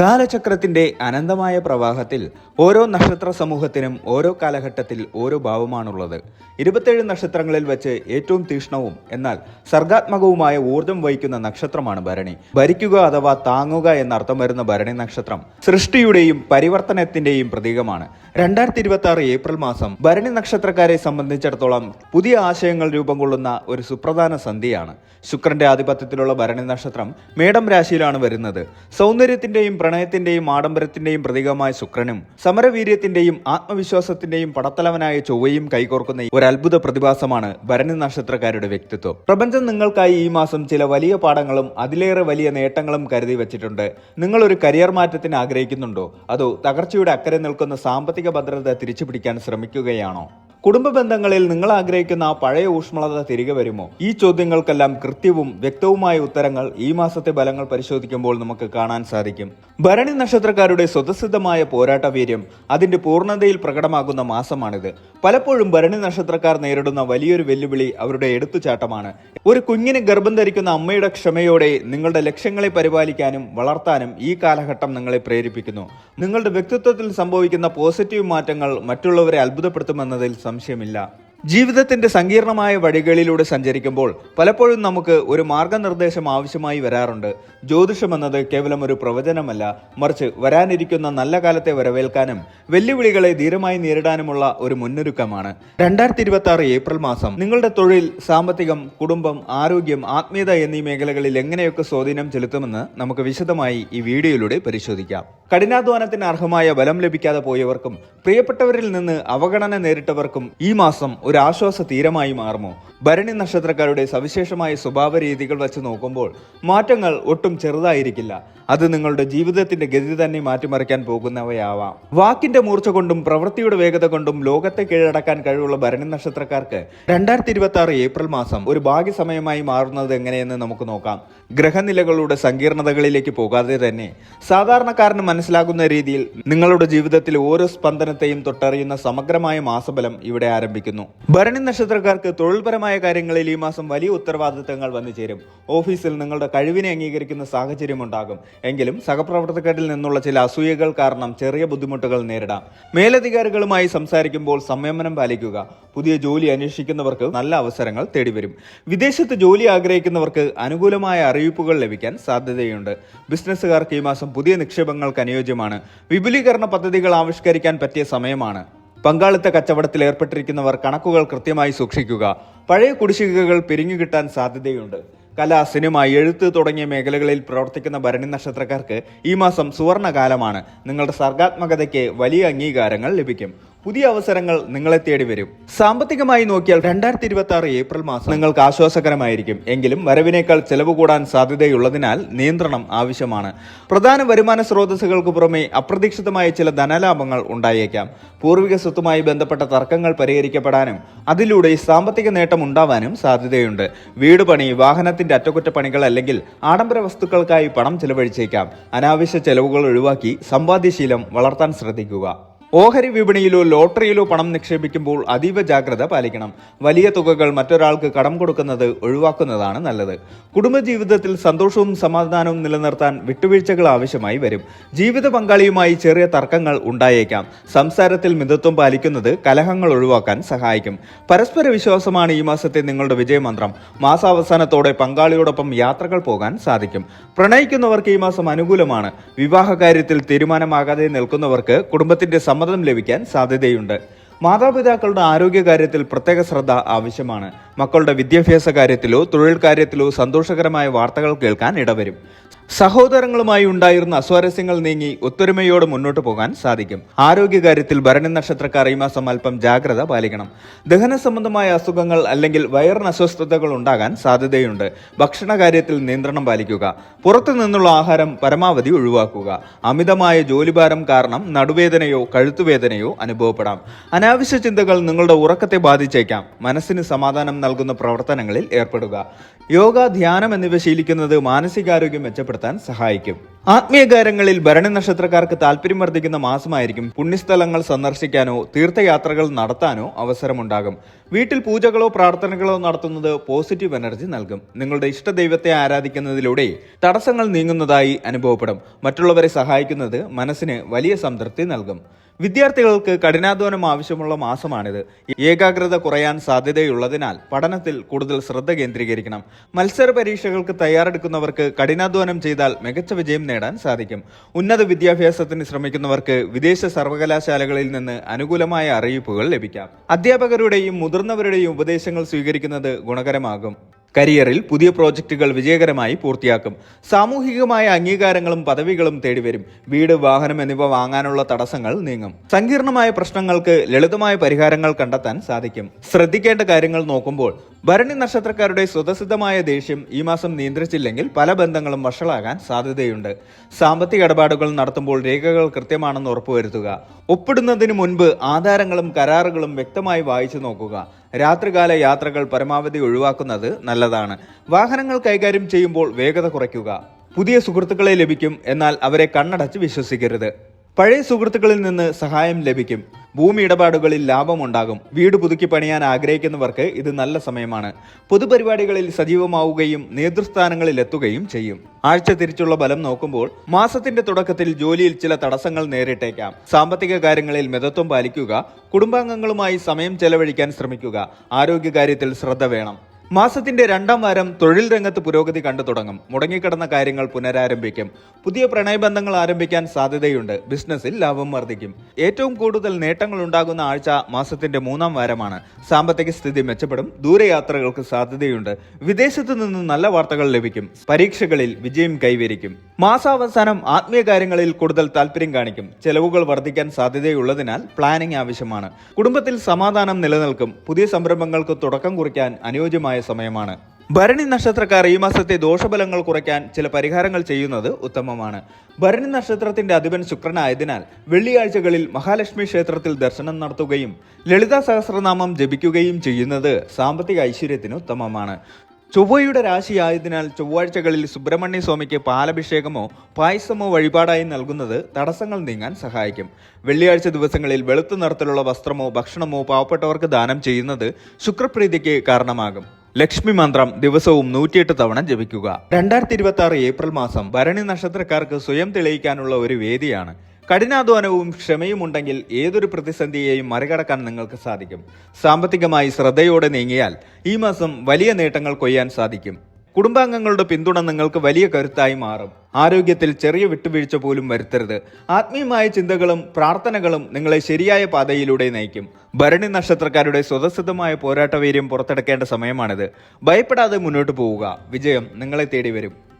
കാലചക്രത്തിന്റെ അനന്തമായ പ്രവാഹത്തിൽ ഓരോ നക്ഷത്ര സമൂഹത്തിനും ഓരോ കാലഘട്ടത്തിൽ ഓരോ ഭാവമാണുള്ളത്. 27 നക്ഷത്രങ്ങളിൽ വെച്ച് ഏറ്റവും തീക്ഷ്ണവും എന്നാൽ സർഗാത്മകവുമായ ഊർജം വഹിക്കുന്ന നക്ഷത്രമാണ് ഭരണി. ഭരിക്കുക അഥവാ താങ്ങുക എന്നർത്ഥം വരുന്ന ഭരണി നക്ഷത്രം സൃഷ്ടിയുടെയും പരിവർത്തനത്തിന്റെയും പ്രതീകമാണ്. 2026 ഏപ്രിൽ മാസം ഭരണി നക്ഷത്രക്കാരെ സംബന്ധിച്ചിടത്തോളം പുതിയ ആശയങ്ങൾ രൂപം കൊള്ളുന്ന ഒരു സുപ്രധാന സന്ധിയാണ്. ശുക്രന്റെ ആധിപത്യത്തിലുള്ള ഭരണി നക്ഷത്രം മേടം രാശിയിലാണ് വരുന്നത്. സൗന്ദര്യത്തിന്റെയും പ്രണയത്തിന്റെയും ആഡംബരത്തിന്റെയും പ്രതീകമായ ശുക്രനും സമരവീര്യത്തിന്റെയും ആത്മവിശ്വാസത്തിന്റെയും പടത്തലവനായ ചൊവ്വയും കൈകോർക്കുന്ന ഒരു അത്ഭുത പ്രതിഭാസമാണ് ഭരണി നക്ഷത്രക്കാരുടെ വ്യക്തിത്വം. പ്രപഞ്ചം നിങ്ങൾക്കായി ഈ മാസം ചില വലിയ പാഠങ്ങളും അതിലേറെ വലിയ നേട്ടങ്ങളും കരുതി വെച്ചിട്ടുണ്ട്. നിങ്ങൾ ഒരു കരിയർ മാറ്റത്തിന് ആഗ്രഹിക്കുന്നുണ്ടോ, അതോ തകർച്ചയുടെ അക്കരെ നിൽക്കുന്ന സാമ്പത്തിക ഭദ്രത തിരിച്ചുപിടിക്കാൻ ശ്രമിക്കുകയാണോ? കുടുംബ ബന്ധങ്ങളിൽ നിങ്ങൾ ആഗ്രഹിക്കുന്ന ആ പഴയ ഊഷ്മളത തിരികെ വരുമോ? ഈ ചോദ്യങ്ങൾക്കെല്ലാം കൃത്യവും വ്യക്തവുമായ ഉത്തരങ്ങൾ ഈ മാസത്തെ ഫലങ്ങൾ പരിശോധിക്കുമ്പോൾ നമുക്ക് കാണാൻ സാധിക്കും. ഭരണി നക്ഷത്രക്കാരുടെ സ്വതസിദ്ധമായ പോരാട്ട വീര്യം അതിന്റെ പൂർണ്ണതയിൽ പ്രകടമാകുന്ന മാസമാണിത്. പലപ്പോഴും ഭരണി നക്ഷത്രക്കാർ നേരിടുന്ന വലിയൊരു വെല്ലുവിളി അവരുടെ എടുത്തുചാട്ടമാണ്. ഒരു കുഞ്ഞിന് ഗർഭം ധരിക്കുന്ന അമ്മയുടെ ക്ഷമയോടെ നിങ്ങളുടെ ലക്ഷ്യങ്ങളെ പരിപാലിക്കാനും വളർത്താനും ഈ കാലഘട്ടം നിങ്ങളെ പ്രേരിപ്പിക്കുന്നു. നിങ്ങളുടെ വ്യക്തിത്വത്തിൽ സംഭവിക്കുന്ന പോസിറ്റീവ് മാറ്റങ്ങൾ മറ്റുള്ളവരെ അത്ഭുതപ്പെടുത്തുമെന്നതിൽ സംശയമില്ല. ജീവിതത്തിന്റെ സങ്കീർണമായ വഴികളിലൂടെ സഞ്ചരിക്കുമ്പോൾ പലപ്പോഴും നമുക്ക് ഒരു മാർഗനിർദ്ദേശം ആവശ്യമായി വരാറുണ്ട്. ജ്യോതിഷം എന്നത് കേവലം ഒരു പ്രവചനമല്ല, മറിച്ച് വരാനിരിക്കുന്ന നല്ല കാലത്തെ വരവേൽക്കാനും വെല്ലുവിളികളെ ധീരമായി നേരിടാനുമുള്ള ഒരു മുന്നൊരുക്കമാണ്. 2026 ഏപ്രിൽ മാസം നിങ്ങളുടെ തൊഴിൽ, സാമ്പത്തികം, കുടുംബം, ആരോഗ്യം, ആത്മീയത എന്നീ മേഖലകളിൽ എങ്ങനെയൊക്കെ സ്വാധീനം ചെലുത്തുമെന്ന് നമുക്ക് വിശദമായി ഈ വീഡിയോയിലൂടെ പരിശോധിക്കാം. കഠിനാധ്വാനത്തിന് അർഹമായ ബലം ലഭിക്കാതെ പോയവർക്കും പ്രിയപ്പെട്ടവരിൽ നിന്ന് അവഗണന നേരിട്ടവർക്കും ഈ മാസം ഒരു ആശ്വാസ തീരമായി മാറുമോ? ഭരണി നക്ഷത്രക്കാരുടെ സവിശേഷമായ സ്വഭാവ രീതികൾ വെച്ച് നോക്കുമ്പോൾ മാറ്റങ്ങൾ ഒട്ടും ചെറുതായിരിക്കില്ല. അത് നിങ്ങളുടെ ജീവിതത്തിന്റെ ഗതി തന്നെ മാറ്റിമറിക്കാൻ പോകുന്നവയാവാം. വാക്കിന്റെ മൂർച്ച കൊണ്ടും പ്രവൃത്തിയുടെ വേഗത കൊണ്ടും ലോകത്തെ കീഴടക്കാൻ കഴിവുള്ള ഭരണി നക്ഷത്രക്കാർക്ക് 2026 ഏപ്രിൽ മാസം ഒരു ഭാഗ്യസമയമായി മാറുന്നത് എങ്ങനെയെന്ന് നമുക്ക് നോക്കാം. ഗ്രഹനിലകളുടെ സങ്കീർണതകളിലേക്ക് പോകാതെ തന്നെ സാധാരണക്കാരന് മനസ്സിലാകുന്ന രീതിയിൽ നിങ്ങളുടെ ജീവിതത്തിലെ ഓരോ സ്പന്ദനത്തെയും തൊട്ടറിയുന്ന സമഗ്രമായ മാസഫലം ഇവിടെ ആരംഭിക്കുന്നു. ഭരണി നക്ഷത്രക്കാർക്ക് തൊഴിൽപരമായ കാര്യങ്ങളിൽ ഈ മാസം വലിയ ഉത്തരവാദിത്തങ്ങൾ വന്നു ചേരും. ഓഫീസിൽ നിങ്ങളുടെ കഴിവിനെ അംഗീകരിക്കുന്ന സാഹചര്യം ഉണ്ടാകും. എങ്കിലും സഹപ്രവർത്തകരിൽ നിന്നുള്ള ചില അസൂയകൾ കാരണം ചെറിയ ബുദ്ധിമുട്ടുകൾ നേരിടാം. മേലധികാരികളുമായി സംസാരിക്കുമ്പോൾ സംയമനം പാലിക്കുക. പുതിയ ജോലി അന്വേഷിക്കുന്നവർക്ക് നല്ല അവസരങ്ങൾ തേടിവരും. വിദേശത്ത് ജോലി ആഗ്രഹിക്കുന്നവർക്ക് അനുകൂലമായ അറിയിപ്പുകൾ ലഭിക്കാൻ സാധ്യതയുണ്ട്. ബിസിനസ്സുകാർക്ക് ഈ മാസം പുതിയ നിക്ഷേപങ്ങൾക്ക് അനുയോജ്യമാണ്. വിപുലീകരണ പദ്ധതികൾ ആവിഷ്കരിക്കാൻ പറ്റിയ സമയമാണ്. പങ്കാളിത്ത കച്ചവടത്തിൽ ഏർപ്പെട്ടിരിക്കുന്നവർ കണക്കുകൾ കൃത്യമായി സൂക്ഷിക്കുക. പഴയ കുടിശ്ശികകൾ പിരിഞ്ഞുകിട്ടാൻ സാധ്യതയുണ്ട്. കല, സിനിമ, എഴുത്ത് തുടങ്ങിയ മേഖലകളിൽ പ്രവർത്തിക്കുന്ന ഭരണി നക്ഷത്രക്കാർക്ക് ഈ മാസം സുവർണകാലമാണ്. നിങ്ങളുടെ സർഗാത്മകതയ്ക്ക് വലിയ അംഗീകാരങ്ങൾ ലഭിക്കും. പുതിയ അവസരങ്ങൾ നിങ്ങളെ തേടി വരും. സാമ്പത്തികമായി നോക്കിയാൽ 2026 ഏപ്രിൽ മാസം നിങ്ങൾക്ക് ആശ്വാസകരമായിരിക്കും. എങ്കിലും വരവിനേക്കാൾ ചെലവ് കൂടാൻ സാധ്യതയുള്ളതിനാൽ നിയന്ത്രണം ആവശ്യമാണ്. പ്രധാന വരുമാന സ്രോതസ്സുകൾക്ക് പുറമെ അപ്രതീക്ഷിതമായ ചില ധനലാഭങ്ങൾ ഉണ്ടായേക്കാം. പൂർവിക സ്വത്തുമായി ബന്ധപ്പെട്ട തർക്കങ്ങൾ പരിഹരിക്കപ്പെടാനും അതിലൂടെ സാമ്പത്തിക നേട്ടം ഉണ്ടാവാനും സാധ്യതയുണ്ട്. വീട് പണി, വാഹനത്തിന്റെ അറ്റകുറ്റപ്പണികൾ അല്ലെങ്കിൽ ആഡംബര വസ്തുക്കൾക്കായി പണം ചെലവഴിച്ചേക്കാം. അനാവശ്യ ചെലവുകൾ ഒഴിവാക്കി സമ്പാദ്യശീലം വളർത്താൻ ശ്രദ്ധിക്കുക. ഓഹരി വിപണിയിലോ ലോട്ടറിയിലോ പണം നിക്ഷേപിക്കുമ്പോൾ അതീവ ജാഗ്രത പാലിക്കണം. വലിയ തുകകൾ മറ്റൊരാൾക്ക് കടം കൊടുക്കുന്നത് ഒഴിവാക്കുന്നതാണ് നല്ലത്. കുടുംബജീവിതത്തിൽ സന്തോഷവും സമാധാനവും നിലനിർത്താൻ വിട്ടുവീഴ്ചകൾ ആവശ്യമായി വരും. ജീവിത പങ്കാളിയുമായി ചെറിയ തർക്കങ്ങൾ ഉണ്ടായേക്കാം. സംസാരത്തിൽ മിതത്വം പാലിക്കുന്നത് കലഹങ്ങൾ ഒഴിവാക്കാൻ സഹായിക്കും. പരസ്പര വിശ്വാസമാണ് ഈ മാസത്തെ നിങ്ങളുടെ വിജയമന്ത്രം. മാസാവസാനത്തോടെ പങ്കാളിയോടൊപ്പം യാത്രകൾ പോകാൻ സാധിക്കും. പ്രണയിക്കുന്നവർക്ക് ഈ മാസം അനുകൂലമാണ്. വിവാഹ കാര്യത്തിൽ തീരുമാനമാകാതെ നിൽക്കുന്നവർക്ക് കുടുംബത്തിന്റെ സമ്മതം ലഭിക്കാൻ സാധ്യതയുണ്ട്. മാതാപിതാക്കളുടെ ആരോഗ്യകാര്യത്തിൽ പ്രത്യേക ശ്രദ്ധ ആവശ്യമാണ്. മക്കളുടെ വിദ്യാഭ്യാസ കാര്യത്തിലോ തൊഴിൽ കാര്യത്തിലോ സന്തോഷകരമായ വാർത്തകൾ കേൾക്കാൻ ഇടവരും. സഹോദരങ്ങളുമായി ഉണ്ടായിരുന്ന അസ്വാരസ്യങ്ങൾ നീങ്ങി ഒത്തൊരുമയോടെ മുന്നോട്ട് പോകാൻ സാധിക്കും. ആരോഗ്യകാര്യത്തിൽ ഭരണി നക്ഷത്രക്കാർ ഈ മാസം അല്പം ജാഗ്രത പാലിക്കണം. ദഹന സംബന്ധമായ അസുഖങ്ങൾ അല്ലെങ്കിൽ വയറിന് അസ്വസ്ഥതകൾ ഉണ്ടാകാൻ സാധ്യതയുണ്ട്. ഭക്ഷണ കാര്യത്തിൽ നിയന്ത്രണം പാലിക്കുക. പുറത്തു നിന്നുള്ള ആഹാരം പരമാവധി ഒഴിവാക്കുക. അമിതമായ ജോലിഭാരം കാരണം നടുവേദനയോ കഴുത്തുവേദനയോ അനുഭവപ്പെടാം. അനാവശ്യ ചിന്തകൾ നിങ്ങളുടെ ഉറക്കത്തെ ബാധിച്ചേക്കാം. മനസ്സിന് സമാധാനം നൽകുന്ന പ്രവർത്തനങ്ങളിൽ ഏർപ്പെടുക. യോഗ, ധ്യാനം എന്നിവ ശീലിക്കുന്നത് മാനസികാരോഗ്യം മെച്ചപ്പെടുത്തും. ശക്തിപ്പെടുത്താൻ സഹായിക്കും. ആത്മീയകാര്യങ്ങളിൽ ഭരണി നക്ഷത്രക്കാർക്ക് താല്പര്യം വർദ്ധിക്കുന്ന മാസമായിരിക്കും. പുണ്യസ്ഥലങ്ങൾ സന്ദർശിക്കാനോ തീർത്ഥയാത്രകൾ നടത്താനോ അവസരമുണ്ടാകും. വീട്ടിൽ പൂജകളോ പ്രാർത്ഥനകളോ നടത്തുന്നത് പോസിറ്റീവ് എനർജി നൽകും. നിങ്ങളുടെ ഇഷ്ടദൈവത്തെ ആരാധിക്കുന്നതിലൂടെ തടസ്സങ്ങൾ നീങ്ങുന്നതായി അനുഭവപ്പെടും. മറ്റുള്ളവരെ സഹായിക്കുന്നത് മനസ്സിന് വലിയ സംതൃപ്തി നൽകും. വിദ്യാർത്ഥികൾക്ക് കഠിനാധ്വാനം ആവശ്യമുള്ള മാസമാണിത്. ഏകാഗ്രത കുറയാൻ സാധ്യതയുള്ളതിനാൽ പഠനത്തിൽ കൂടുതൽ ശ്രദ്ധ കേന്ദ്രീകരിക്കണം. മത്സര പരീക്ഷകൾക്ക് തയ്യാറെടുക്കുന്നവർക്ക് കഠിനാധ്വാനം ചെയ്താൽ മികച്ച വിജയം നേടാൻ സാധിക്കും. ഉന്നത വിദ്യാഭ്യാസത്തിന് ശ്രമിക്കുന്നവർക്ക് വിദേശ സർവകലാശാലകളിൽ നിന്ന് അനുകൂലമായ അറിയിപ്പുകൾ ലഭിക്കാം. അധ്യാപകരുടെയും മുതിർന്നവരുടെയും ഉപദേശങ്ങൾ സ്വീകരിക്കുന്നത് ഗുണകരമാകും. കരിയറിൽ പുതിയ പ്രോജക്റ്റുകൾ വിജയകരമായി പൂർത്തിയാക്കും. സാമൂഹികമായ അംഗീകാരങ്ങളും പദവികളും തേടിവരും. വീട്, വാഹനം എന്നിവ വാങ്ങാനുള്ള തടസ്സങ്ങൾ നീങ്ങും. സങ്കീർണമായ പ്രശ്നങ്ങൾക്ക് ലളിതമായ പരിഹാരങ്ങൾ കണ്ടെത്താൻ സാധിക്കും. ശ്രദ്ധിക്കേണ്ട കാര്യങ്ങൾ നോക്കുമ്പോൾ ഭരണി നക്ഷത്രക്കാരുടെ സ്വതസിദ്ധമായ ദേഷ്യം ഈ മാസം നിയന്ത്രിച്ചില്ലെങ്കിൽ പല ബന്ധങ്ങളും വഷളാകാൻ സാധ്യതയുണ്ട്. സാമ്പത്തിക ഇടപാടുകൾ നടത്തുമ്പോൾ രേഖകൾ കൃത്യമാണെന്ന് ഉറപ്പുവരുത്തുക. ഒപ്പിടുന്നതിന് മുൻപ് ആധാരങ്ങളും കരാറുകളും വ്യക്തമായി വായിച്ചു നോക്കുക. രാത്രികാല യാത്രകൾ പരമാവധി ഒഴിവാക്കുന്നത് നല്ലതാണ്. വാഹനങ്ങൾ കൈകാര്യം ചെയ്യുമ്പോൾ വേഗത കുറയ്ക്കുക. പുതിയ സുഹൃത്തുക്കളെ ലഭിക്കും, എന്നാൽ അവരെ കണ്ണടച്ച് വിശ്വസിക്കരുത്. പഴയ സുഹൃത്തുക്കളിൽ നിന്ന് സഹായം ലഭിക്കും. ഭൂമി ഇടപാടുകളിൽ ലാഭമുണ്ടാകും. വീട് പുതുക്കി പണിയാൻ ആഗ്രഹിക്കുന്നവർക്ക് ഇത് നല്ല സമയമാണ്. പൊതുപരിപാടികളിൽ സജീവമാവുകയും നേതൃസ്ഥാനങ്ങളിൽ എത്തുകയും ചെയ്യും. ആഴ്ച തിരിച്ചുള്ള ഫലം നോക്കുമ്പോൾ മാസത്തിന്റെ തുടക്കത്തിൽ ജോലിയിൽ ചില തടസ്സങ്ങൾ നേരിട്ടേക്കാം. സാമ്പത്തിക കാര്യങ്ങളിൽ മിതത്വം പാലിക്കുക. കുടുംബാംഗങ്ങളുമായി സമയം ചെലവഴിക്കാൻ ശ്രമിക്കുക. ആരോഗ്യകാര്യത്തിൽ ശ്രദ്ധ വേണം. മാസത്തിന്റെ രണ്ടാം വാരം തൊഴിൽ രംഗത്ത് പുരോഗതി കണ്ടു തുടങ്ങും. മുടങ്ങിക്കിടന്ന കാര്യങ്ങൾ പുനരാരംഭിക്കും. പുതിയ പ്രണയബന്ധങ്ങൾ ആരംഭിക്കാൻ സാധ്യതയുണ്ട്. ബിസിനസ്സിൽ ലാഭം വർദ്ധിക്കും. ഏറ്റവും കൂടുതൽ നേട്ടങ്ങൾ ഉണ്ടാകുന്ന ആഴ്ച മാസത്തിന്റെ മൂന്നാം വാരമാണ്. സാമ്പത്തിക സ്ഥിതി മെച്ചപ്പെടും. ദൂരയാത്രകൾക്ക് സാധ്യതയുണ്ട്. വിദേശത്ത് നിന്ന് നല്ല വാർത്തകൾ ലഭിക്കും. പരീക്ഷകളിൽ വിജയം കൈവരിക്കും. മാസാവസാനം ആത്മീയ കാര്യങ്ങളിൽ കൂടുതൽ താല്പര്യം കാണിക്കും. ചെലവുകൾ വർദ്ധിക്കാൻ സാധ്യതയുള്ളതിനാൽ പ്ലാനിംഗ് ആവശ്യമാണ്. കുടുംബത്തിൽ സമാധാനം നിലനിൽക്കും. പുതിയ സംരംഭങ്ങൾക്ക് തുടക്കം കുറിക്കാൻ അനുയോജ്യമായ സമയമാണ്. ഭരണി നക്ഷത്രക്കാർ ഈ മാസത്തെ ദോഷഫലങ്ങൾ കുറയ്ക്കാൻ ചില പരിഹാരങ്ങൾ ചെയ്യുന്നത് ഉത്തമമാണ്. ഭരണി നക്ഷത്രത്തിന്റെ അധിപൻ ശുക്രനായതിനാൽ വെള്ളിയാഴ്ചകളിൽ മഹാലക്ഷ്മി ക്ഷേത്രത്തിൽ ദർശനം നടത്തുകയും ലളിതാ സഹസ്രനാമം ജപിക്കുകയും ചെയ്യുന്നത് സാമ്പത്തിക ഐശ്വര്യത്തിന് ഉത്തമമാണ്. ചൊവ്വയുടെ രാശിയായതിനാൽ ചൊവ്വാഴ്ചകളിൽ സുബ്രഹ്മണ്യ സ്വാമിക്ക് പാലഭിഷേകമോ പായസമോ വഴിപാടായി നൽകുന്നത് തടസ്സങ്ങൾ നീങ്ങാൻ സഹായിക്കും. വെള്ളിയാഴ്ച ദിവസങ്ങളിൽ വെളുത്ത നിറത്തിലുള്ള വസ്ത്രമോ ഭക്ഷണമോ പാവപ്പെട്ടവർക്ക് ദാനം ചെയ്യുന്നത് ശുക്രപ്രീതിക്ക് കാരണമാകും. ലക്ഷ്മി മന്ത്രം ദിവസവും 108 തവണ ജപിക്കുക. 2026 ഏപ്രിൽ മാസം ഭരണി നക്ഷത്രക്കാർക്ക് സ്വയം തെളിയിക്കാനുള്ള ഒരു വേദിയാണ്. കഠിനാധ്വാനവും ക്ഷമയും ഉണ്ടെങ്കിൽ ഏതൊരു പ്രതിസന്ധിയെയും മറികടക്കാൻ നിങ്ങൾക്ക് സാധിക്കും. സാമ്പത്തികമായി ശ്രദ്ധയോടെ നീങ്ങിയാൽ ഈ മാസം വലിയ നേട്ടങ്ങൾ കൊയ്യാൻ സാധിക്കും. കുടുംബാംഗങ്ങളുടെ പിന്തുണ നിങ്ങൾക്ക് വലിയ കരുത്തായി മാറും. ആരോഗ്യത്തിൽ ചെറിയ വിട്ടുവീഴ്ച പോലും വരുത്തരുത്. ആത്മീയമായ ചിന്തകളും പ്രാർത്ഥനകളും നിങ്ങളെ ശരിയായ പാതയിലൂടെ നയിക്കും. ഭരണി നക്ഷത്രക്കാരുടെ സ്വതസിദ്ധമായ പോരാട്ടവീര്യം പുറത്തെടുക്കേണ്ട സമയമാണിത്. ഭയപ്പെടാതെ മുന്നോട്ട് പോവുക. വിജയം നിങ്ങളെ തേടി വരും.